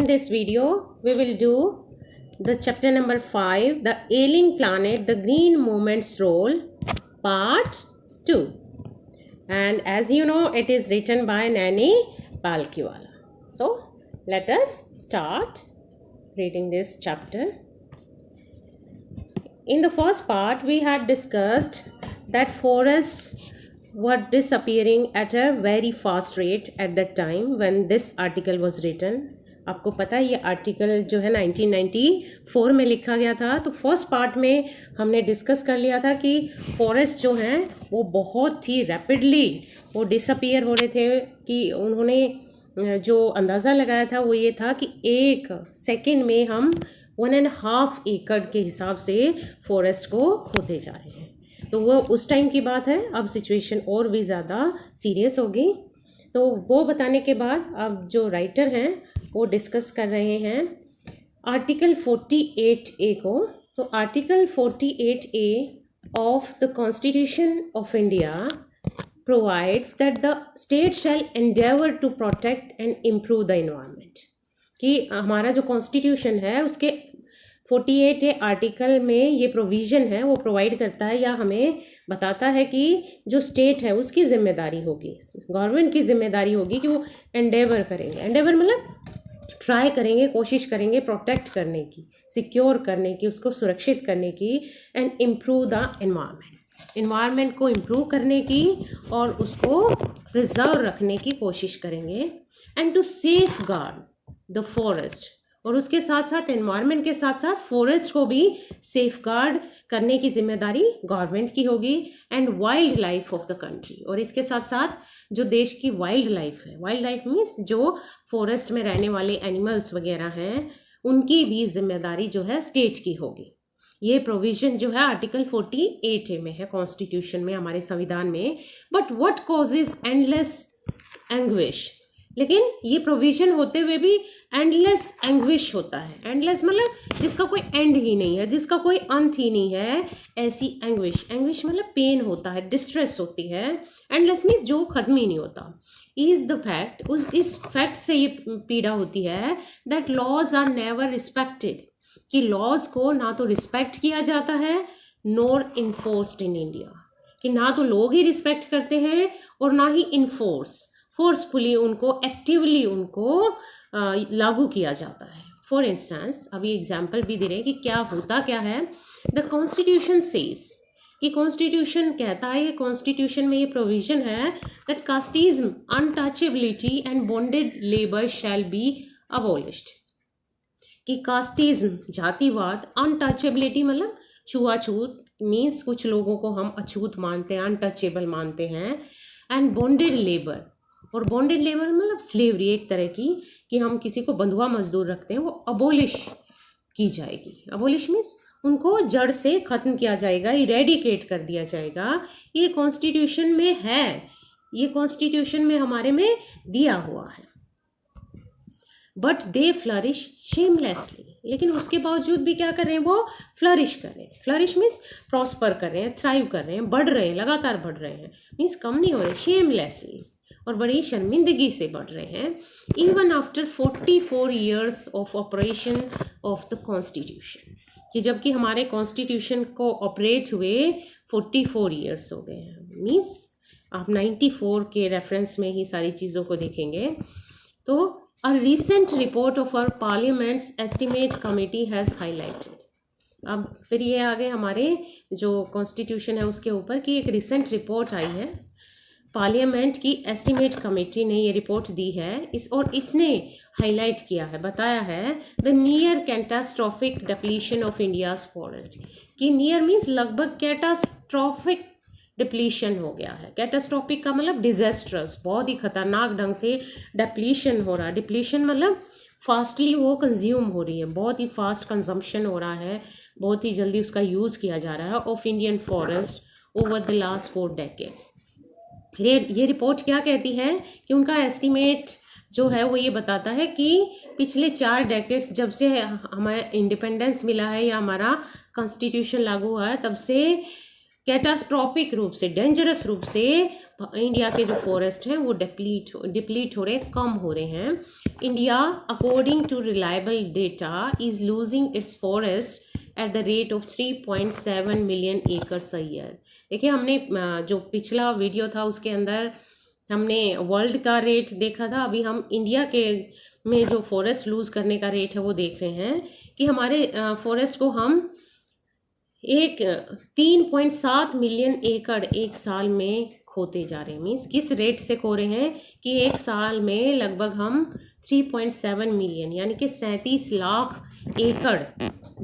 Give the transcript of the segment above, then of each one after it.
this video, we will do the chapter number 5, The Ailing Planet, The Green Movement's Role, Part 2. And as you know, it is written by Naini Palkhiwala. So, let us start reading this chapter. In the first part, we had discussed that forests were disappearing at a very fast rate at that time when this article was written. आपको पता है ये article जो है 1994 में लिखा गया था. तो फर्स्ट पार्ट में हमने डिस्कस कर लिया था कि फॉरेस्ट जो हैं वो बहुत ही रैपिडली वो डिसअपियर हो रहे थे, कि उन्होंने जो अंदाज़ा लगाया था वो ये था कि एक सेकेंड में हम 1.5 एकड़ के हिसाब से फॉरेस्ट को खोदे जा रहे हैं. तो वो उस टाइम की बात है. अब सिचुएशन और भी ज़्यादा सीरियस होगी. तो वो बताने के बाद अब जो राइटर हैं वो डिस्कस कर रहे हैं आर्टिकल 48A को. तो article 48A of the Constitution of India provides that the state shall endeavour to protect and improve the environment. कि हमारा जो कॉन्स्टिट्यूशन है उसके 48A आर्टिकल में ये प्रोविज़न है, वो प्रोवाइड करता है या हमें बताता है कि जो स्टेट है उसकी ज़िम्मेदारी होगी, गवर्नमेंट की ज़िम्मेदारी होगी कि वो एंडेवर करेंगे. एंडेवर मतलब ट्राई करेंगे, कोशिश करेंगे प्रोटेक्ट करने की, सिक्योर करने की, उसको सुरक्षित करने की, एंड इम्प्रूव द एनवायरनमेंट को इम्प्रूव करने की और उसको प्रिजर्व रखने की कोशिश करेंगे. And to safeguard the forest, और उसके साथ साथ एनवायरनमेंट के साथ साथ फॉरेस्ट को भी सेफ गार्ड करने की जिम्मेदारी गवर्नमेंट की होगी. And wild life of the country, और इसके साथ साथ जो देश की वाइल्ड लाइफ है, वाइल्ड लाइफ मीन्स जो फॉरेस्ट में रहने वाले एनिमल्स वगैरह हैं, उनकी भी जिम्मेदारी जो है स्टेट की होगी. ये प्रोविज़न जो है आर्टिकल 48A में है, कॉन्स्टिट्यूशन में, हमारे संविधान में. But what causes endless anguish, लेकिन ये प्रोविज़न होते हुए भी एंडलेस एंग्विश होता है. एंडलेस मतलब जिसका कोई एंड ही नहीं है, जिसका कोई अंत ही नहीं है, ऐसी एंग्विश. एंग्विश मतलब पेन होता है, डिस्ट्रेस होती है. एंडलेस मीन्स जो ख़त्म ही नहीं होता. इज़ द फैक्ट, इस फैक्ट से ये पीड़ा होती है that laws are never respected, कि लॉज को ना तो रिस्पेक्ट किया जाता है नॉर इन्फोर्स्ड इन इंडिया, कि ना तो लोग ही रिस्पेक्ट करते हैं और ना ही फोर्सफुली उनको, एक्टिवली उनको लागू किया जाता है. फॉर इंस्टेंस, अभी एग्जाम्पल भी दे रहे हैं कि क्या होता क्या है. द कॉन्स्टिट्यूशन सेज, कि कॉन्स्टिट्यूशन कहता है, कॉन्स्टिट्यूशन में ये प्रोविज़न है that casteism, untouchability and bonded labour shall be abolished. कि कास्टिज्म जातिवाद, अनटचेबिलिटी मतलब छुआछूत, मीन्स कुछ लोगों को हम अछूत मानते हैं, अनटचेबल मानते हैं. एंड बॉन्डेड लेबर, और बॉन्डेड लेबर मतलब स्लेवरी एक तरह की, कि हम किसी को बंधुआ मजदूर रखते हैं, वो अबोलिश की जाएगी. अबोलिश मीन्स उनको जड़ से ख़त्म किया जाएगा, इरेडिकेट कर दिया जाएगा. ये कॉन्स्टिट्यूशन में है, ये कॉन्स्टिट्यूशन में हमारे में दिया हुआ है. बट दे फ्लरिश शेमलेसली, लेकिन उसके बावजूद भी क्या कर रहे हैं, वो फ्लरिश कर रहे हैं. फ्लरिश मीन्स प्रॉस्पर कर रहे हैं, थ्राइव कर रहे हैं, बढ़ रहे हैं, लगातार बढ़ रहे हैं, मीन्स कम नहीं हो रहे, शेमलेसली, और बड़ी शर्मिंदगी से बढ़ रहे हैं. Even after 44 years of operation of the constitution, कि जबकि हमारे कॉन्स्टिट्यूशन को ऑपरेट हुए 44 years हो गए हैं. मीन्स आप 94 के रेफरेंस में ही सारी चीज़ों को देखेंगे. तो a recent report of our parliament's estimate committee has highlighted. अब फिर ये आगे हमारे जो कॉन्स्टिट्यूशन है उसके ऊपर कि एक रिसेंट रिपोर्ट आई है, पार्लियामेंट की एस्टिमेट कमेटी ने ये रिपोर्ट दी है, और इसने हाईलाइट किया है, बताया है the near catastrophic depletion of India's forest. कि नियर मीन्स लगभग कैटास्ट्रॉफिक डिप्लीशन हो गया है. कैटास्ट्रॉफिक का मतलब डिजास्ट्रस, बहुत ही खतरनाक ढंग से डिप्लीशन हो रहा है. डिप्लीशन मतलब फास्टली वो कंज्यूम हो रही है, बहुत ही फास्ट कंजम्पशन हो रहा है, बहुत ही जल्दी उसका यूज़ किया जा रहा है of Indian forest over the last 4 decades. ये रिपोर्ट क्या कहती है कि उनका एस्टीमेट जो है वो ये बताता है कि पिछले 4 decades जब से हमें इंडिपेंडेंस मिला है या हमारा कॉन्स्टिट्यूशन लागू हुआ है, तब से कैटास्ट्रॉफिक रूप से, डेंजरस रूप से इंडिया के जो फॉरेस्ट हैं वो डिप्लीट हो रहे हैं, कम हो रहे हैं। India according to reliable data is losing its forest at the rate of 3.7 million acres a year. देखिए हमने जो पिछला वीडियो था उसके अंदर हमने वर्ल्ड का रेट देखा था, अभी हम इंडिया के में जो फॉरेस्ट लूज करने का रेट है वो देख रहे हैं कि हमारे फॉरेस्ट को हम 3.7 मिलियन एकड़ एक साल में खोते जा रहे हैं। मीन्स किस रेट से खो रहे हैं कि एक साल में लगभग हम 3.7 मिलियन यानी कि 37 लाख एकड़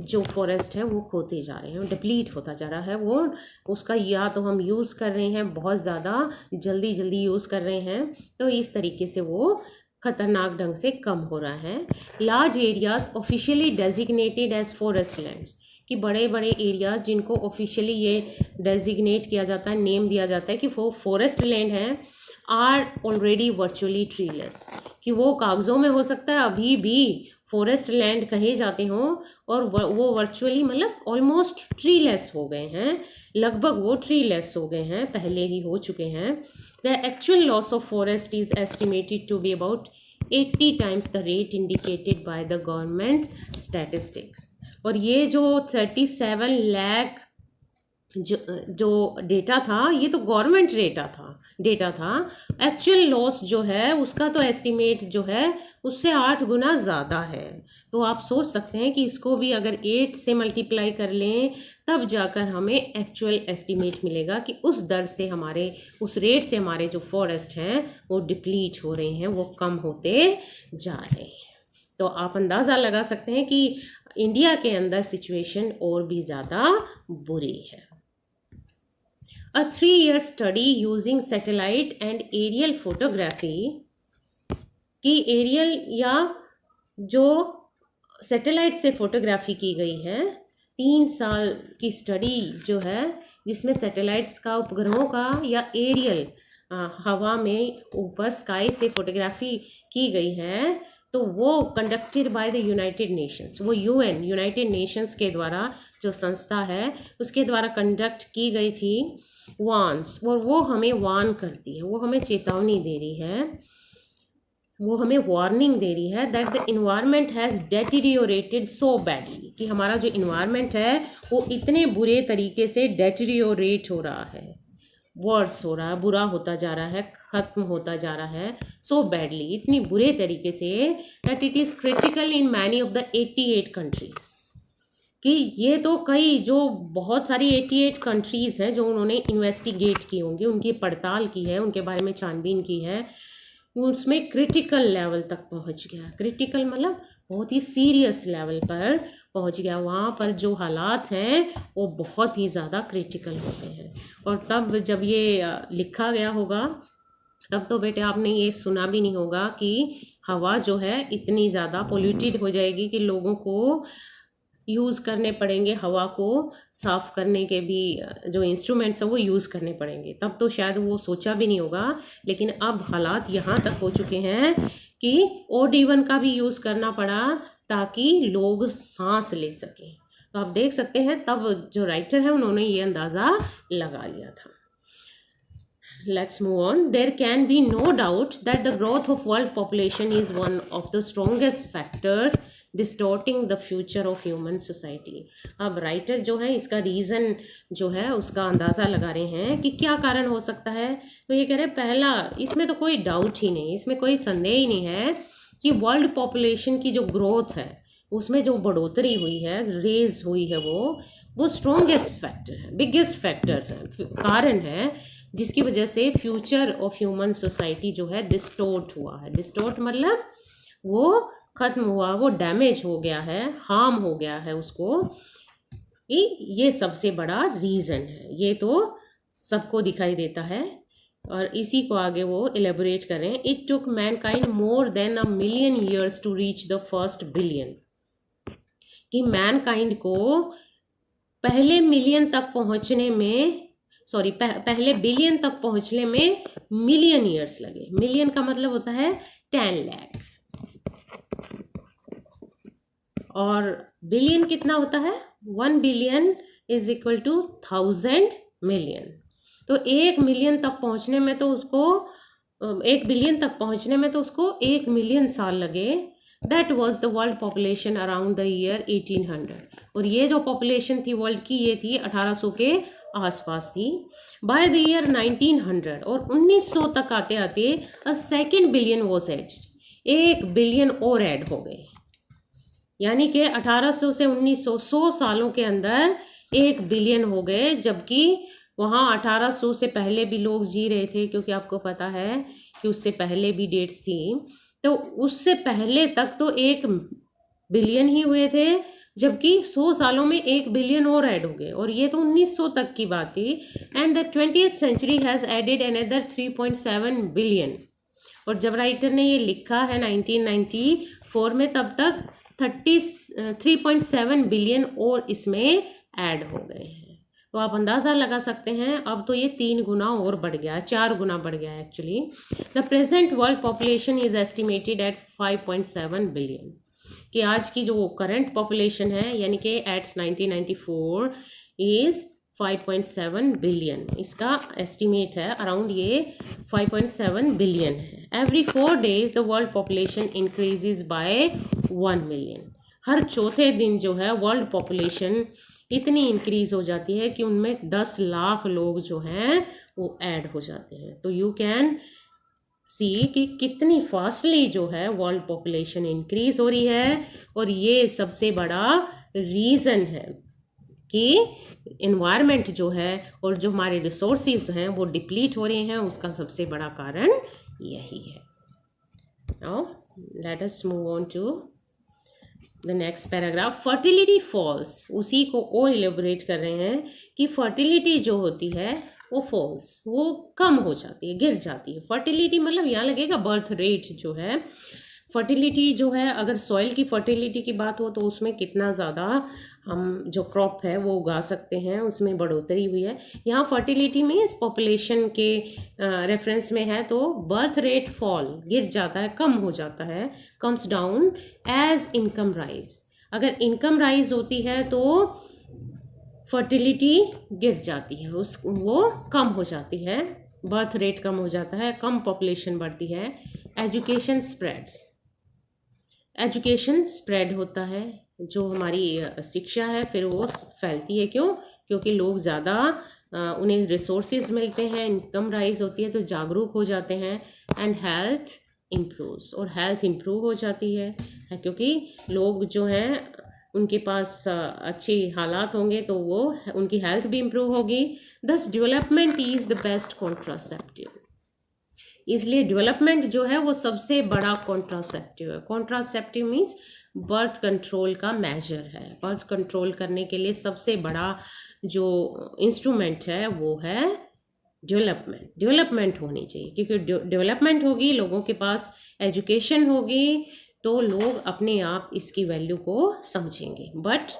जो फॉरेस्ट है वो खोते जा रहे हैं, डिप्लीट होता जा रहा है वो। उसका या तो हम यूज़ कर रहे हैं बहुत ज़्यादा जल्दी यूज़ कर रहे हैं, तो इस तरीके से वो खतरनाक ढंग से कम हो रहा है। Large areas officially designated as forest lands, कि बड़े बड़े एरियाज जिनको ऑफिशियली ये डेजिग्नेट किया जाता है, नेम दिया जाता है कि वो फॉरेस्ट लैंड हैं, आर ऑलरेडी वर्चुअली ट्रीलेस, कि वो कागज़ों में हो सकता है अभी भी फॉरेस्ट लैंड कहे जाते हों और वो वर्चुअली मतलब ऑलमोस्ट ट्रीलेस हो गए हैं, लगभग वो ट्रीलेस हो गए हैं, पहले ही हो चुके हैं। The actual loss of forest is estimated to be about 80 times the rate indicated by the government statistics. और ये जो 37 लाख जो डेटा था ये तो गवर्नमेंट डेटा था। एक्चुअल लॉस जो है उसका तो एस्टिमेट जो है उससे 8 गुना ज़्यादा है। तो आप सोच सकते हैं कि इसको भी अगर 8 से मल्टीप्लाई कर लें तब जाकर हमें एक्चुअल एस्टिमेट मिलेगा कि उस दर से उस रेट से हमारे जो फॉरेस्ट हैं वो डिप्लीट हो रहे हैं, वो कम होते जा रहे हैं। तो आप अंदाज़ा लगा सकते हैं कि इंडिया के अंदर सिचुएशन और भी ज़्यादा बुरी है। A 3-year study using satellite and aerial photography, कि एरियल या जो सैटेलाइट से फोटोग्राफी की गई है, 3 साल की स्टडी जो है जिसमें सैटेलाइट्स का, उपग्रहों का या एरियल हवा में ऊपर स्काई से फोटोग्राफी की गई है, तो वो conducted by the United Nations, वो यूनाइटेड नेशंस के द्वारा जो संस्था है उसके द्वारा कंडक्ट की गई थी वार्न्स, और वो हमें वार्न करती है, वो हमें चेतावनी दे रही है, वो हमें वार्निंग दे रही है that the environment has deteriorated so badly, कि हमारा जो इन्वायरमेंट है वो इतने बुरे तरीके से डेटीरियोरेट हो रहा है, वर्स हो रहा है, बुरा होता जा रहा है, ख़त्म होता जा रहा है, सो बैडली, इतनी बुरे तरीके say that it is critical in many of the 88 countries, कि ये तो जो बहुत सारी 88 कंट्रीज़ हैं जो उन्होंने इन्वेस्टिगेट की होंगी, उनकी पड़ताल की है, उनके बारे में छानबीन की है, उसमें क्रिटिकल लेवल तक पहुंच गया। क्रिटिकल मतलब बहुत ही सीरियस लेवल पर पहुंच गया, वहाँ पर जो हालात हैं वो बहुत ही ज़्यादा क्रिटिकल होते हैं। और तब जब ये लिखा गया होगा तब तो बेटे आपने ये सुना भी नहीं होगा कि हवा जो है इतनी ज़्यादा पोल्यूटेड हो जाएगी कि लोगों को यूज़ करने पड़ेंगे, हवा को साफ़ करने के भी जो इंस्ट्रूमेंट्स हैं वो यूज़ करने पड़ेंगे। तब तो शायद वो सोचा भी नहीं होगा, लेकिन अब हालात यहाँ तक हो चुके हैं कि OD1 का भी यूज़ करना पड़ा ताकि लोग सांस ले सकें। तो आप देख सकते हैं तब जो राइटर है उन्होंने ये अंदाज़ा लगा लिया था। Let's move on. There can be no doubt that the growth of world population is one of the strongest factors distorting the future of human society. अब राइटर जो है इसका रीज़न जो है उसका अंदाज़ा लगा रहे हैं कि क्या कारण हो सकता है। तो ये कह रहे हैं पहला, इसमें तो कोई डाउट ही नहीं, इसमें कोई संदेह ही नहीं है कि वर्ल्ड पॉपुलेशन की जो ग्रोथ है उसमें जो बढ़ोतरी हुई है, रेज हुई है, वो स्ट्रॉन्गेस्ट फैक्टर है, बिगेस्ट फैक्टर्स है, कारण है जिसकी वजह से फ्यूचर ऑफ ह्यूमन सोसाइटी जो है डिस्टोर्ट हुआ है। डिस्टोर्ट मतलब वो ख़त्म हुआ, वो डैमेज हो गया है, हार्म हो गया है उसको, ये सबसे बड़ा रीज़न है। ये तो सबको दिखाई देता है। और इसी को आगे वो एलेबोरेट करें, it took mankind more than $1 million years to reach the first billion, कि मैनकाइंड को पहले मिलियन तक पहुंचने में, पहले बिलियन तक पहुंचने में मिलियन ईयर्स लगे। मिलियन का मतलब होता है 10 लाख, और बिलियन कितना होता है, 1 billion is equal to 1000 million. तो 1 मिलियन तक पहुंचने में तो उसको 1 बिलियन तक पहुंचने में तो उसको 1 मिलियन साल लगे। That was the world population around the year 1800। और ये जो पॉपुलेशन थी वर्ल्ड की ये थी 1800 के आसपास थी। बाय द ईयर 1900 और 1900 तक आते आते a second billion was added, 1 billion और ऐड हो गए। यानी कि 1800 से 1900 100 सालों के अंदर 1 बिलियन हो गए, जबकि वहाँ 1800 से पहले भी लोग जी रहे थे, क्योंकि आपको पता है कि उससे पहले भी डेट्स थी। तो उससे पहले तक तो 1 बिलियन ही हुए थे, जबकि 100 सालों में 1 बिलियन और ऐड हो गए, और ये तो 1900 तक की बात थी। And the 20th century has added another 3.7 billion. और जब राइटर ने ये लिखा है 1994 में, तब तक 3.7 बिलियन और इसमें ऐड हो गए हैं। तो आप अंदाज़ा लगा सकते हैं, अब तो ये 3 गुना और बढ़ गया, 4 गुना बढ़ गया actually. The present world population is estimated at 5.7 billion. कि आज की जो करंट पॉपुलेशन है, यानी कि एट 1994 इज़ 5.7 बिलियन, इसका एस्टिमेट है अराउंड ये 5.7 बिलियन है। Every 4 days the world population increases by 1 million. हर चौथे दिन जो है वर्ल्ड पॉपुलेशन इतनी इंक्रीज हो जाती है कि उनमें 10 लाख लोग जो हैं वो ऐड हो जाते हैं। तो यू कैन सी कि कितनी फास्टली जो है वर्ल्ड पॉपुलेशन इंक्रीज हो रही है। और ये सबसे बड़ा रीज़न है कि इन्वायरमेंट जो है और जो हमारे रिसोर्सेज हैं वो डिप्लीट हो रहे हैं, उसका सबसे बड़ा कारण यही है। Now let us move on to the next paragraph. Fertility falls, उसी को और इलेबोरेट कर रहे हैं कि फर्टिलिटी जो होती है वो फॉल्स, वो कम हो जाती है, गिर जाती है। फर्टिलिटी मतलब यहाँ लगेगा बर्थ रेट जो है। फर्टिलिटी जो है, अगर सॉइल की फर्टिलिटी की बात हो तो उसमें कितना ज़्यादा हम जो क्रॉप है वो उगा सकते हैं, उसमें बढ़ोतरी हुई है। यहाँ फर्टिलिटी में इस पॉपुलेशन के रेफरेंस में है, तो बर्थ रेट फॉल, गिर जाता है, कम हो जाता है, comes down as income rise. अगर इनकम राइज होती है तो फर्टिलिटी गिर जाती है, वो कम हो जाती है, बर्थ रेट कम हो जाता है, कम पॉपुलेशन बढ़ती है। एजुकेशन स्प्रेड्स, एजुकेशन स्प्रेड होता है, जो हमारी शिक्षा है फिर वो फैलती है। क्यों? क्योंकि लोग ज़्यादा उन्हें रिसोर्सेज मिलते हैं, इनकम राइज होती है तो जागरूक हो जाते हैं। एंड हेल्थ इम्प्रूव्स, और हेल्थ इम्प्रूव हो जाती है क्योंकि लोग जो हैं उनके पास अच्छी हालात होंगे तो वो उनकी हेल्थ भी इम्प्रूव होगी। दस development is the best contraceptive, इसलिए डेवलपमेंट जो है वो सबसे बड़ा कॉन्ट्रासेप्टिव है। कॉन्ट्रासेप्टिव मीन्स बर्थ कंट्रोल का मेजर है। बर्थ कंट्रोल करने के लिए सबसे बड़ा जो इंस्ट्रूमेंट है वो है डेवलपमेंट। डेवलपमेंट होनी चाहिए, क्योंकि डेवलपमेंट होगी, लोगों के पास एजुकेशन होगी, तो लोग अपने आप इसकी वैल्यू को समझेंगे। But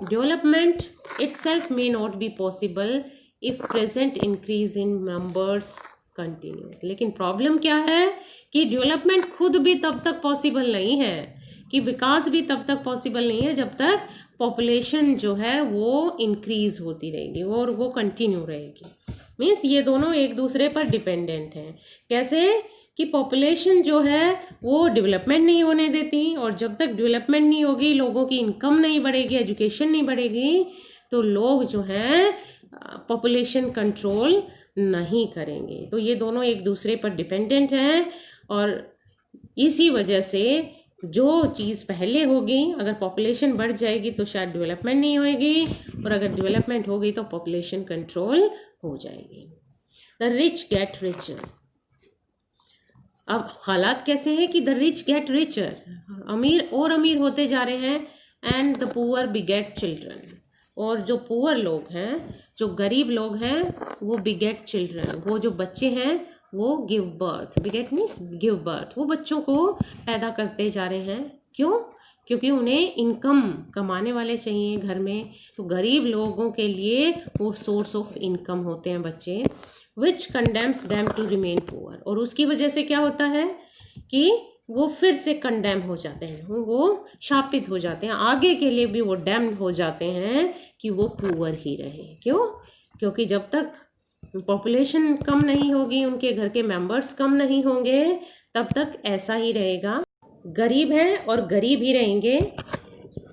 development itself may not be possible if present increase in numbers continue. लेकिन प्रॉब्लम क्या है कि डेवलपमेंट खुद भी तब तक पॉसिबल नहीं है, कि विकास भी तब तक पॉसिबल नहीं है जब तक पॉपुलेशन जो है वो इंक्रीज होती रहेगी और वो कंटिन्यू रहेगी। मीन्स ये दोनों एक दूसरे पर डिपेंडेंट हैं। कैसे? कि पॉपुलेशन जो है वो डेवलपमेंट नहीं होने देती, और जब तक डेवलपमेंट नहीं होगी, लोगों की इनकम नहीं बढ़ेगी, एजुकेशन नहीं बढ़ेगी, तो लोग जो हैं पॉपुलेशन कंट्रोल नहीं करेंगे। तो ये दोनों एक दूसरे पर डिपेंडेंट हैं, और इसी वजह से जो चीज़ पहले होगी, अगर पॉपुलेशन बढ़ जाएगी तो शायद डेवलपमेंट नहीं होएगी, और अगर डेवलपमेंट होगी तो पॉपुलेशन कंट्रोल हो जाएगी। The rich get richer. अब हालात कैसे हैं कि द रिच गेट रिचर, अमीर और अमीर होते जा रहे हैं, एंड द पुअर बिगेट चिल्ड्रन, और जो पुअर लोग हैं, जो गरीब लोग हैं, वो बिगेट चिल्ड्रन, वो जो बच्चे हैं वो give birth. बिगेट means give birth, वो बच्चों को पैदा करते जा रहे हैं। क्यों? क्योंकि उन्हें इनकम, कमाने वाले चाहिए घर में, तो गरीब लोगों के लिए वो सोर्स ऑफ इनकम होते हैं बच्चे। Which condemns them to remain poor, और उसकी वजह से क्या होता है कि वो फिर से कंडेम हो जाते हैं, वो शापित हो जाते हैं, आगे के लिए भी वो डैम्ड हो जाते हैं कि वो पुअर ही रहे। क्यों? क्योंकि जब तक पॉपुलेशन कम नहीं होगी, उनके घर के मेंबर्स कम नहीं होंगे, तब तक ऐसा ही रहेगा। गरीब हैं और गरीब ही रहेंगे।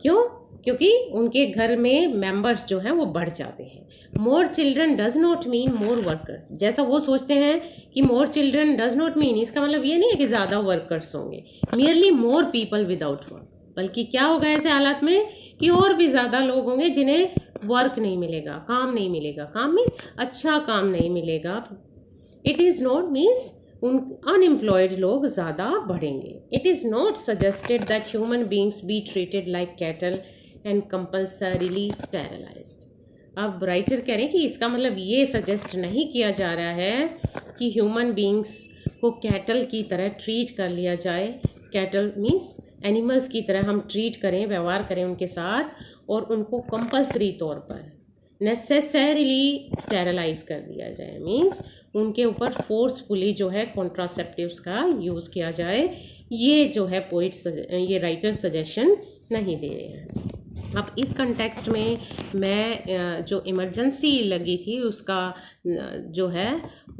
क्यों? क्योंकि उनके घर में मेंबर्स जो हैं वो बढ़ जाते हैं। More children does not mean more workers. जैसा वो सोचते हैं कि more children does not mean, इसका मतलब ये नहीं है कि ज़्यादा वर्कर्स होंगे, merely more people without work. बल्कि क्या होगा ऐसे हालात में कि और भी ज़्यादा लोग होंगे जिन्हें वर्क नहीं मिलेगा, काम नहीं मिलेगा। काम मीन्स अच्छा काम नहीं मिलेगा। इट इज़ नॉट मीन्स उन अनएम्प्लॉयड लोग ज़्यादा बढ़ेंगे। It is not suggested that human beings be treated like cattle and compulsorily sterilised. अब राइटर कह रहे हैं कि इसका मतलब ये सजेस्ट नहीं किया जा रहा है कि ह्यूमन बींग्स को कैटल की तरह ट्रीट कर लिया जाए। कैटल मीन्स एनिमल्स की तरह हम ट्रीट करें, व्यवहार करें उनके साथ, और उनको कंपल्सरी तौर पर नेसेसरीली स्टेरलाइज कर दिया जाए। मीन्स उनके ऊपर फोर्सफुली जो है कॉन्ट्रासेप्टिव्स का यूज़ किया जाए। ये जो है ये राइटर सजेशन नहीं दे रहे हैं। अब इस कंटेक्स्ट में मैं जो इमरजेंसी लगी थी उसका जो है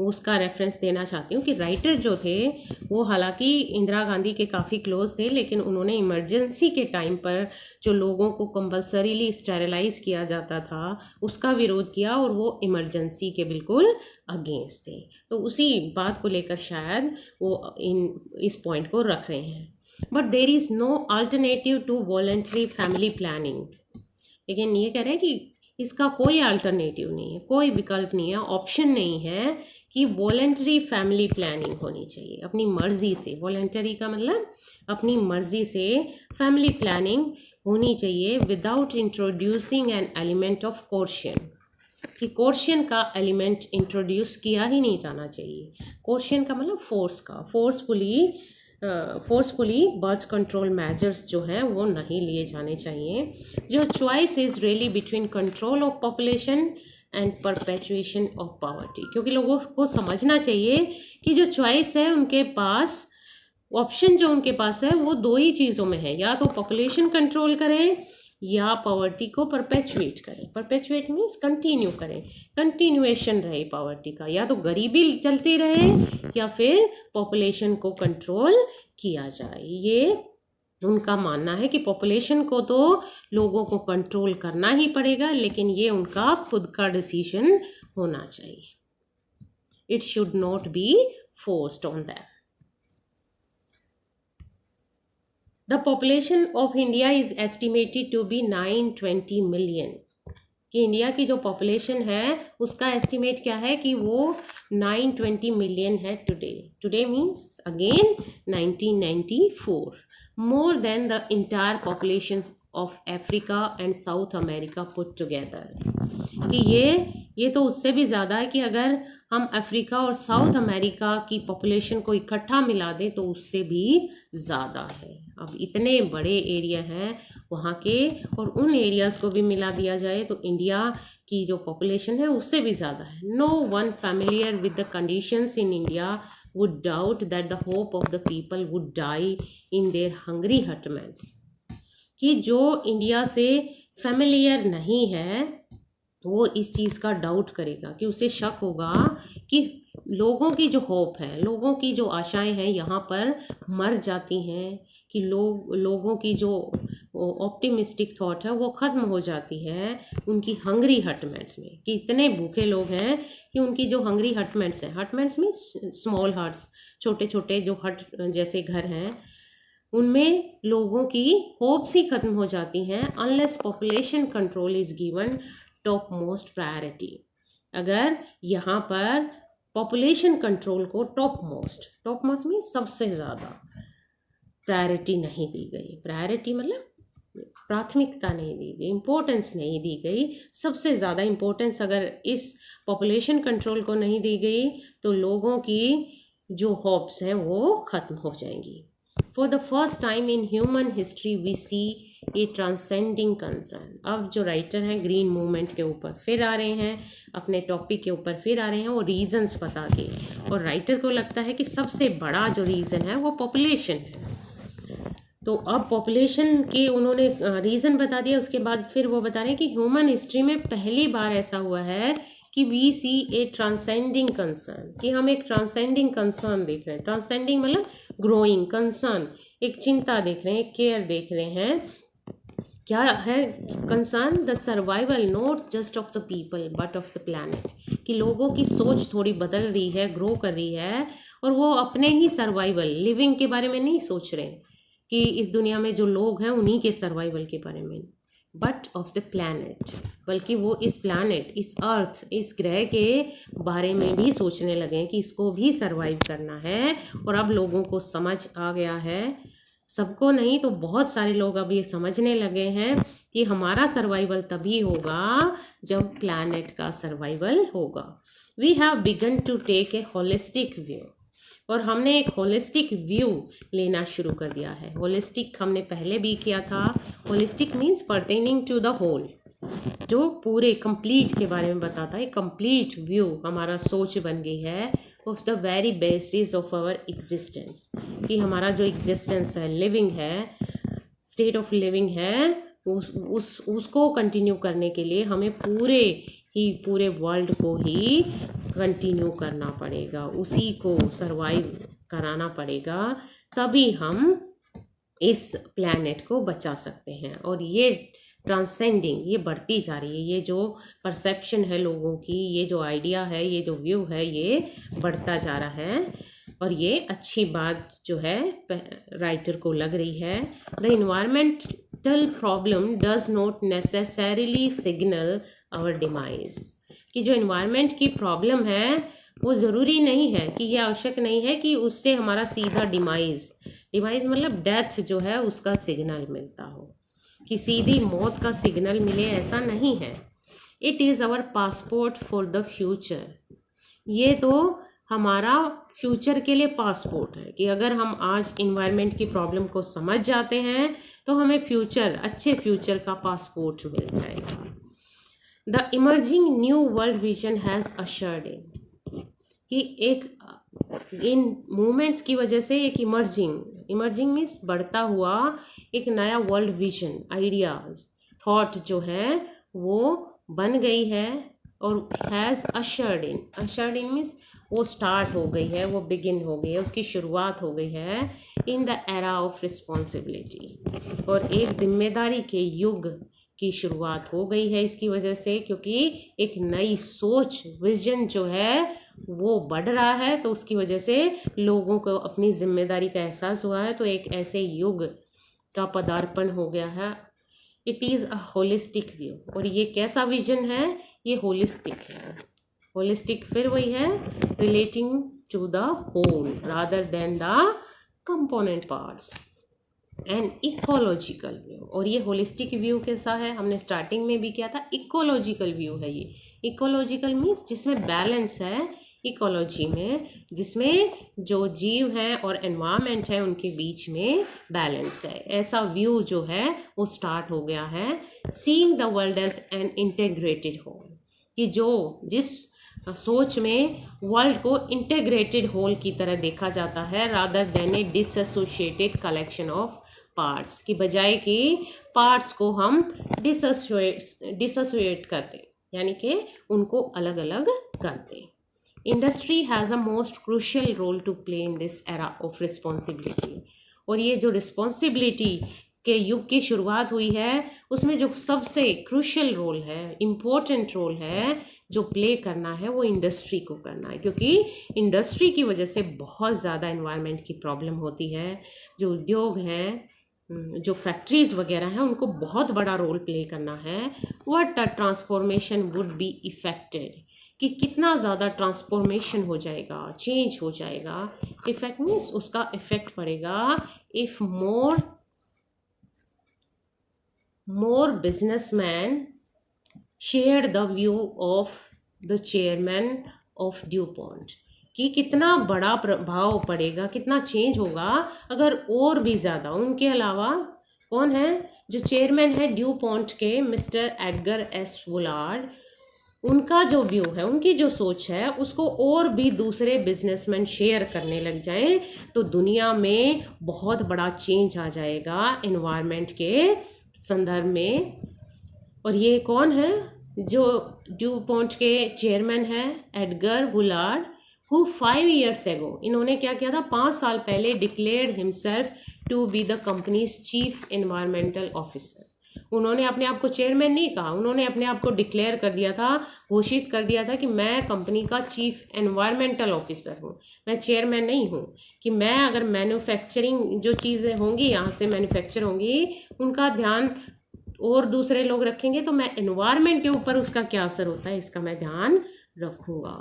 उसका रेफरेंस देना चाहती हूँ कि राइटर जो थे वो हालांकि इंदिरा गांधी के काफ़ी क्लोज थे, लेकिन उन्होंने इमरजेंसी के टाइम पर जो लोगों को कंपल्सरीली स्टेरिलाइज किया जाता था उसका विरोध किया, और वो इमरजेंसी के बिल्कुल अगेंस्ट थे। तो उसी बात को लेकर शायद वो इस पॉइंट को रख रहे हैं। But there is no alternative to voluntary family planning. लेकिन ये कह रहे हैं कि इसका कोई अल्टरनेटिव नहीं है, कोई विकल्प नहीं है, ऑप्शन नहीं है कि वॉलेंट्री फैमिली प्लानिंग होनी चाहिए। अपनी मर्जी से, वॉलेंटरी का मतलब अपनी मर्जी से फैमिली प्लानिंग होनी चाहिए without introducing an element of coercion. कि कोर्शन का एलिमेंट इंट्रोड्यूस किया ही नहीं जाना चाहिए। कोर्शन का मतलब फोर्स का, फोर्सफुली बर्थ कंट्रोल मेजर्स जो हैं वो नहीं लिए जाने चाहिए। जो choice is really between control of population and perpetuation of poverty. क्योंकि लोगों को समझना चाहिए कि जो चॉइस है उनके पास, ऑप्शन जो उनके पास है वो दो ही चीज़ों में है, या तो पॉपुलेशन कंट्रोल करें या पॉवर्टी को परपेचुएट करें। परपेचुएट मीन्स कंटिन्यू करें, कंटिन्यूएशन रहे पॉवर्टी का, या तो गरीबी चलती रहे या फिर पॉपुलेशन को कंट्रोल किया जाए। ये उनका मानना है कि पॉपुलेशन को तो लोगों को कंट्रोल करना ही पड़ेगा, लेकिन ये उनका खुद का डिसीजन होना चाहिए। It should not be forced on them. The population of India is estimated to be 920 million। कि इंडिया की जो पॉपुलेशन है उसका एस्टिमेट क्या है कि वो 920 मिलियन है today means again 1994, more than the entire population of Africa and south America put together. कि ये तो उससे भी ज़्यादा है कि अगर हम अफ्रीका और साउथ अमेरिका की पॉपुलेशन को इकट्ठा मिला दें तो उससे भी ज़्यादा है। अब इतने बड़े एरिया हैं वहाँ के, और उन एरियाज़ को भी मिला दिया जाए तो इंडिया की जो पॉपुलेशन है उससे भी ज़्यादा है। No one familiar with the conditions in India would doubt that the hope of the people would die in their hungry hutments। कि जो इंडिया से फैमिलियर नहीं है वो इस चीज़ का डाउट करेगा, कि उसे शक होगा कि लोगों की जो होप है, लोगों की जो आशाएं हैं यहाँ पर मर जाती हैं, कि लोगों की जो ऑप्टिमिस्टिक थॉट है वो ख़त्म हो जाती है उनकी हंगरी हटमेंट्स में। कि इतने भूखे लोग हैं कि उनकी जो हंगरी हटमेंट्स हैं, हटमेंट्स मीन्स स्मॉल हट्स, छोटे छोटे जो हट जैसे घर हैं, उनमें लोगों की होप्स ही ख़त्म हो जाती हैं unless population control is given top most priority. अगर यहाँ पर पॉपुलेशन कंट्रोल को टॉप मोस्ट में सबसे ज़्यादा प्रायोरिटी नहीं दी गई। प्रायोरिटी मतलब प्राथमिकता नहीं दी गई, इम्पोर्टेंस नहीं दी गई। सबसे ज़्यादा इम्पोर्टेंस अगर इस पॉपुलेशन कंट्रोल को नहीं दी गई तो लोगों की जो होप्स हैं वो ख़त्म हो जाएंगी। For the first time in human history we see a transcending concern. अब जो राइटर हैं ग्रीन मूवमेंट के ऊपर फिर आ रहे हैं, अपने टॉपिक के ऊपर फिर आ रहे हैं और रीजंस बता के, और राइटर को लगता है कि सबसे बड़ा जो रीज़न है वो पॉपुलेशन है। तो अब पॉपुलेशन के उन्होंने रीज़न बता दिया, उसके बाद फिर वो बता रहे हैं कि ह्यूमन हिस्ट्री में पहली बार ऐसा हुआ है कि we see a transcending concern, कि हम एक ट्रांसेंडिंग कंसर्न देख रहे हैं। ट्रांसेंडिंग मतलब ग्रोइंग, कंसर्न एक चिंता देख रहे हैं, केयर देख रहे हैं। क्या है concern? The survival not just of the people but of the planet, कि लोगों की सोच थोड़ी बदल रही है, ग्रो कर रही है, और वो अपने ही सर्वाइवल, लिविंग के बारे में नहीं सोच रहे कि इस दुनिया में जो लोग हैं उन्हीं के सर्वाइवल के बारे में, बट ऑफ द प्लैनेट, बल्कि वो इस प्लैनेट, इस अर्थ, इस ग्रह के बारे में भी सोचने लगे हैं कि इसको भी सर्वाइव करना है। और अब लोगों को समझ आ गया है, सबको नहीं तो बहुत सारे लोग अब ये समझने लगे हैं कि हमारा सर्वाइवल तभी होगा जब प्लैनेट का सर्वाइवल होगा। We have begun to take a holistic view, और हमने एक होलिस्टिक व्यू लेना शुरू कर दिया है। होलिस्टिक हमने पहले भी किया था। Holistic means pertaining to the whole, जो पूरे कंप्लीट के बारे में बताता है। कंप्लीट व्यू हमारा सोच बन गई है of the very basis of our existence, कि हमारा जो एग्जिस्टेंस है, लिविंग है, स्टेट ऑफ लिविंग है, उसको कंटिन्यू करने के लिए हमें पूरे वर्ल्ड को ही कंटिन्यू करना पड़ेगा, उसी को सरवाइव कराना पड़ेगा, तभी हम इस प्लैनेट को बचा सकते हैं। और ये ट्रांसेंडिंग, ये बढ़ती जा रही है, ये जो परसेप्शन है लोगों की, ये जो आइडिया है, ये जो व्यू है, ये बढ़ता जा रहा है। और ये अच्छी बात जो है राइटर को लग रही है। The environmental problem does not necessarily signal our demise, कि जो इन्वायरमेंट की प्रॉब्लम है वो ज़रूरी नहीं है, कि ये आवश्यक नहीं है कि उससे हमारा सीधा डिमाइज मतलब डेथ जो है उसका सिग्नल मिलता हो, कि सीधी मौत का सिग्नल मिले, ऐसा नहीं है। It is our passport for the future, ये तो हमारा फ्यूचर के लिए पासपोर्ट है, कि अगर हम आज इन्वायरमेंट की प्रॉब्लम को समझ जाते हैं तो हमें फ्यूचर, अच्छे फ्यूचर का पासपोर्ट मिल जाएगा। The emerging new world vision has ushered in, कि एक इन मूवमेंट्स की वजह से एक इमर्जिंग मीन्स बढ़ता हुआ एक नया वर्ल्ड विजन, आइडिया, थॉट जो है वो बन गई है। और हैज़ अशर्ड इन मीन्स वो स्टार्ट हो गई है, वो बिगिन हो गई है, उसकी शुरुआत हो गई है in the era of responsibility, और एक जिम्मेदारी के युग की शुरुआत हो गई है इसकी वजह से, क्योंकि एक नई सोच, विजन जो है वो बढ़ रहा है, तो उसकी वजह से लोगों को अपनी जिम्मेदारी का एहसास हुआ है, तो एक ऐसे युग का पदार्पण हो गया है। It is a holistic view, और ये कैसा विजन है? ये होलिस्टिक है। होलिस्टिक फिर वही है, relating to the whole rather than the component parts, and ecological view. और ये होलिस्टिक व्यू कैसा है? हमने स्टार्टिंग में भी किया था, इकोलॉजिकल व्यू है ये। इकोलॉजिकल मीन्स जिसमें बैलेंस है, इकोलॉजी में जिसमें जो जीव हैं और एनवायरनमेंट है उनके बीच में बैलेंस है, ऐसा व्यू जो है वो स्टार्ट हो गया है। Seeing the world as an integrated whole, कि जिस सोच में वर्ल्ड को इंटीग्रेटेड होल की तरह देखा जाता है, rather than a disassociated collection of parts, की बजाय कि पार्ट्स को हम डिसोसिएट करते, यानी कि उनको अलग अलग करते। Industry has a most crucial role to play in this era of responsibility, और ये जो रिस्पॉन्सिबिलिटी के युग की शुरुआत हुई है उसमें जो सबसे क्रूशियल रोल है, इम्पोर्टेंट रोल है जो प्ले करना है, वो इंडस्ट्री को करना है, क्योंकि इंडस्ट्री की वजह से बहुत ज़्यादा एनवायरनमेंट की प्रॉब्लम होती है। जो उद्योग हैं, जो फैक्ट्रीज़ वगैरह हैं, उनको बहुत बड़ा रोल प्ले करना है। What a transformation would be affected, कि कितना ज़्यादा ट्रांसफॉर्मेशन हो जाएगा, चेंज हो जाएगा। इफेक्ट मीन्स उसका इफेक्ट पड़ेगा if more businessmen shared the view of the chairman of DuPont, कि कितना बड़ा प्रभाव पड़ेगा, कितना चेंज होगा अगर और भी ज़्यादा उनके अलावा, कौन है जो चेयरमैन है ड्यूपॉन्ट के, मिस्टर एडगर एस वुलार्ड, उनका जो व्यू है, उनकी जो सोच है, उसको और भी दूसरे बिजनेसमैन शेयर करने लग जाएं, तो दुनिया में बहुत बड़ा चेंज आ जाएगा एनवायरनमेंट के संदर्भ में। और ये कौन है? जो ड्यूपॉन्ट के चेयरमैन हैं Edgar Woolard, who 5 years ago, इन्होंने क्या किया था, 5 साल पहले declared himself to be the company's chief environmental officer. उन्होंने अपने आप को चेयरमैन नहीं कहा, उन्होंने अपने आप को डिक्लेयर कर दिया था, घोषित कर दिया था कि मैं कंपनी का चीफ एनवायरमेंटल ऑफिसर हूँ, मैं चेयरमैन नहीं हूँ। कि मैं अगर मैन्युफैक्चरिंग जो चीज़ें होंगी यहाँ से मैन्युफैक्चर होंगी उनका ध्यान और दूसरे लोग रखेंगे, तो मैं एनवायरमेंट के ऊपर उसका क्या असर होता है इसका मैं ध्यान रखूँगा।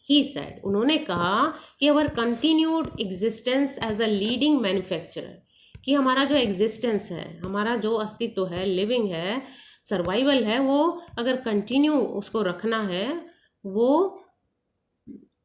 ही सेड, उन्होंने कहा कि our continued existence as a leading manufacturer, कि हमारा जो एग्जिस्टेंस है, हमारा जो अस्तित्व है, लिविंग है, सर्वाइवल है, वो अगर कंटिन्यू उसको रखना है, वो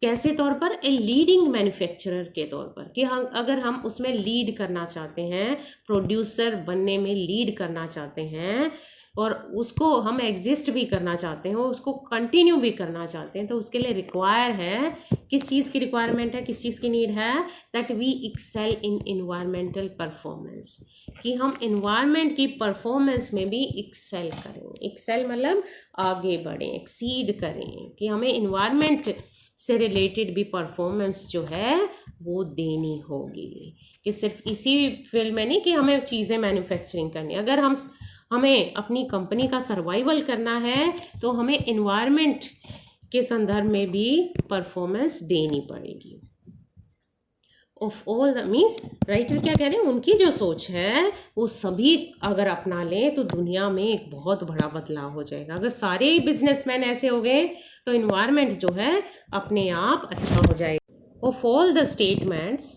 कैसे तौर पर, ए लीडिंग मैन्युफैक्चरर के तौर पर, कि हम अगर हम उसमें लीड करना चाहते हैं, प्रोड्यूसर बनने में लीड करना चाहते हैं और उसको हम एग्जिस्ट भी करना चाहते हैं, उसको कंटिन्यू भी करना चाहते हैं, तो उसके लिए रिक्वायर है, किस चीज़ की रिक्वायरमेंट है, किस चीज़ की नीड है, that we excel in environmental performance, कि हम इन्वायरमेंट की परफॉर्मेंस में भी एक्सेल करें। एक्सेल मतलब आगे बढ़ें, एक्सीड करें, कि हमें इन्वायरमेंट से रिलेटेड भी परफॉर्मेंस जो है वो देनी होगी, कि सिर्फ इसी फील्ड में नहीं कि हमें चीज़ें मैन्युफैक्चरिंग करनी, अगर हमें अपनी कंपनी का सर्वाइवल करना है तो हमें इन्वायरमेंट के संदर्भ में भी परफॉर्मेंस देनी पड़ेगी। Of all the means writer क्या कह रहे हैं, उनकी जो सोच है वो सभी अगर अपना लें तो दुनिया में एक बहुत बड़ा बदलाव हो जाएगा। अगर सारे ही बिजनेसमैन ऐसे हो गए तो इन्वायरमेंट जो है अपने आप अच्छा हो जाएगा। Of all the statements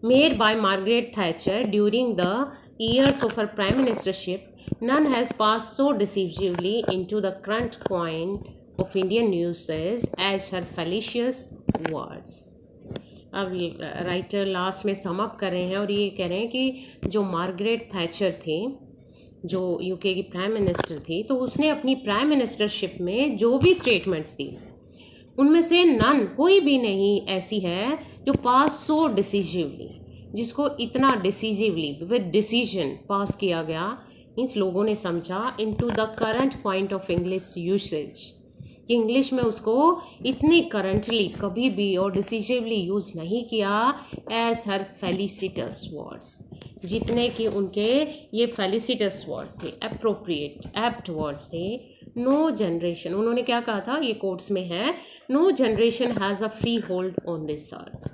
made by Margaret Thatcher during the years of her prime ministership, none has passed so decisively into the current coin of Indian news as her fallacious words. अब writer last में sum up कर रहे हैं और ये कह रहे हैं कि जो मार्गरेट थैचर थी, जो यूके की प्राइम मिनिस्टर थी, तो उसने अपनी प्राइम मिनिस्टरशिप में जो भी स्टेटमेंट्स दी उनमें से नन, कोई भी नहीं ऐसी है जो पास सो डिसिजिवली, जिसको इतना डिसिजिवली विद डिसीजन पास किया गया, मीन्स लोगों ने समझा, into the current point of English usage, कि इंग्लिश में उसको इतनी करंटली कभी भी और डिसिजिवली यूज़ नहीं किया एज हर फेलिसिटस वर्ड्स, जितने कि उनके ये फेलिसिटस वर्ड्स थे, अप्रोप्रिएट एप्ट वर्ड्स थे। नो जनरेशन, उन्होंने क्या कहा था, ये कोट्स में है, no generation has a free hold on this earth,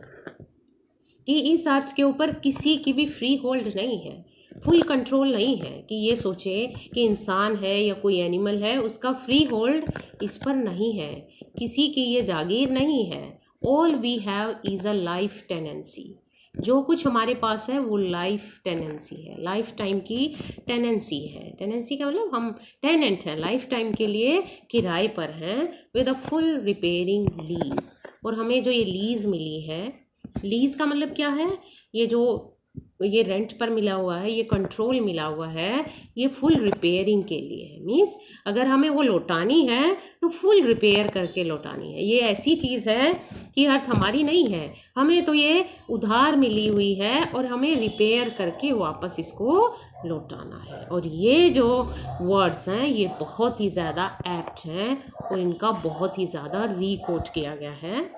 कि इस अर्थ के ऊपर किसी की भी फ्री होल्ड नहीं है, फुल कंट्रोल नहीं है, कि ये सोचे कि इंसान है या कोई एनिमल है उसका फ्री होल्ड इस पर नहीं है, किसी की ये जागीर नहीं है। All we have is a life tenancy, जो कुछ हमारे पास है वो लाइफ टेनेंसी है, लाइफ टाइम की टेनेंसी है। टेनेंसी का मतलब हम टेनेंट हैं, लाइफ टाइम के लिए किराए पर हैं, with a full repairing lease, और हमें जो ये लीज मिली है, लीज का मतलब क्या है, ये जो ये रेंट पर मिला हुआ है, ये कंट्रोल मिला हुआ है, ये फुल रिपेयरिंग के लिए है। मीन्स अगर हमें वो लौटानी है तो फुल रिपेयर करके लौटानी है। ये ऐसी चीज़ है कि अर्थ हमारी नहीं है, हमें तो ये उधार मिली हुई है और हमें रिपेयर करके वापस इसको लौटाना है। और ये जो वर्ड्स हैं ये बहुत ही ज़्यादा एप्ट हैं और इनका बहुत ही ज़्यादा रिकोट किया गया है।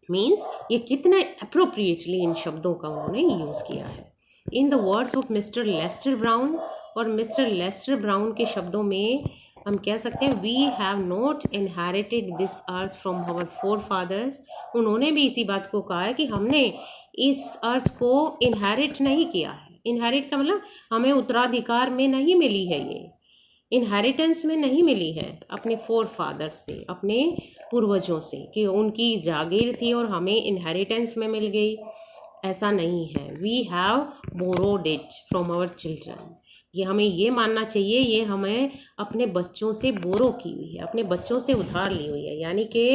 मीन्स ये कितने अप्रोप्रिएटली इन शब्दों का उन्होंने यूज़ किया है। In the words of mister Lester Brown, और मिस्टर लेस्टर ब्राउन के शब्दों में हम कह सकते हैं, we have not inherited this earth from our forefathers. उन्होंने भी इसी बात को कहा है कि हमने इस अर्थ को इनहेरिट नहीं किया है। इनहेरिट का मतलब हमें उत्तराधिकार में नहीं मिली है, ये इनहेरिटेंस में नहीं मिली है अपने फोर फादर्स से, अपने पूर्वजों से, कि उनकी जागीर थी और हमें इनहेरिटेंस में मिल गई, ऐसा नहीं है। We have borrowed it from our children, ये हमें ये मानना चाहिए, ये हमें अपने बच्चों से बोरो की हुई है, अपने बच्चों से उधार ली हुई है, यानी कि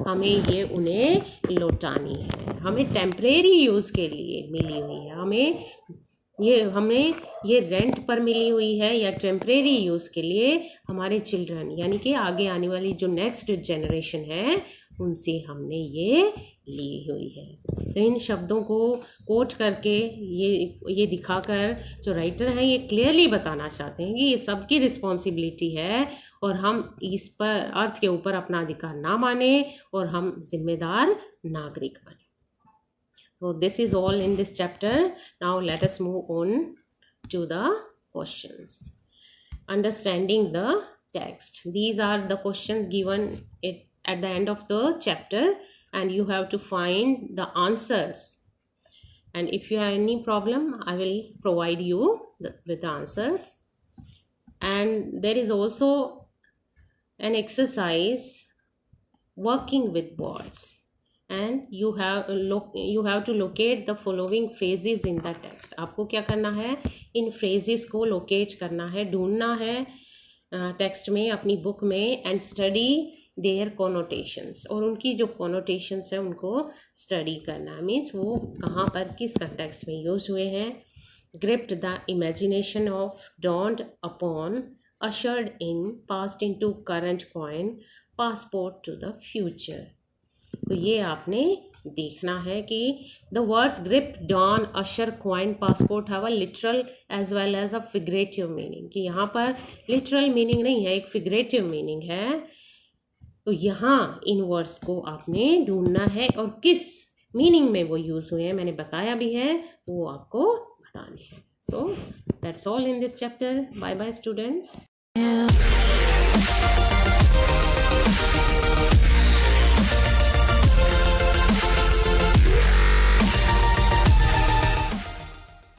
हमें ये उन्हें लौटानी है, हमें टेम्परेरी यूज़ के लिए मिली हुई है, हमें ये रेंट पर मिली हुई है या टेम्परेरी यूज़ के लिए हमारे चिल्ड्रन, यानी कि आगे आने वाली जो नेक्स्ट जनरेशन है उनसे हमने ये ली हुई है। तो इन शब्दों को कोट करके ये दिखाकर जो राइटर हैं ये क्लियरली बताना चाहते हैं कि ये सबकी रिस्पॉन्सिबिलिटी है और हम इस पर अर्थ के ऊपर अपना अधिकार ना माने और हम जिम्मेदार नागरिक बने. So this is all in this chapter. Now let us move on to the questions. Understanding the text. These are the questions given at the end of the chapter, and you have to find the answers. And if you have any problem, I will provide you with the answers. And there is also an exercise working with words, and you have to locate the following phrases in the text. आपको क्या करना है, इन phrases को locate करना है, ढूंढना है text में, अपनी बुक में, एंड स्टडी देयर कॉनोटेशंस, और उनकी जो कॉनोटेशंस है उनको स्टडी करना. मीन्स वो कहाँ पर किस कंटेक्स्ट में यूज हुए हैं. Gripped the imagination of, dawned upon, ushered in, passed into current coin, passport to the future. तो ये आपने देखना है कि the words grip, dawn, usher, coin, passport have a literal as well as a figurative meaning. कि यहाँ पर literal meaning नहीं है, एक फिगरेटिव मीनिंग है. तो यहाँ इन वर्ड्स को आपने ढूंढना है और किस मीनिंग में वो यूज़ हुए हैं, मैंने बताया भी है, वो आपको बताने हैं. So that's all in this chapter. Bye bye students.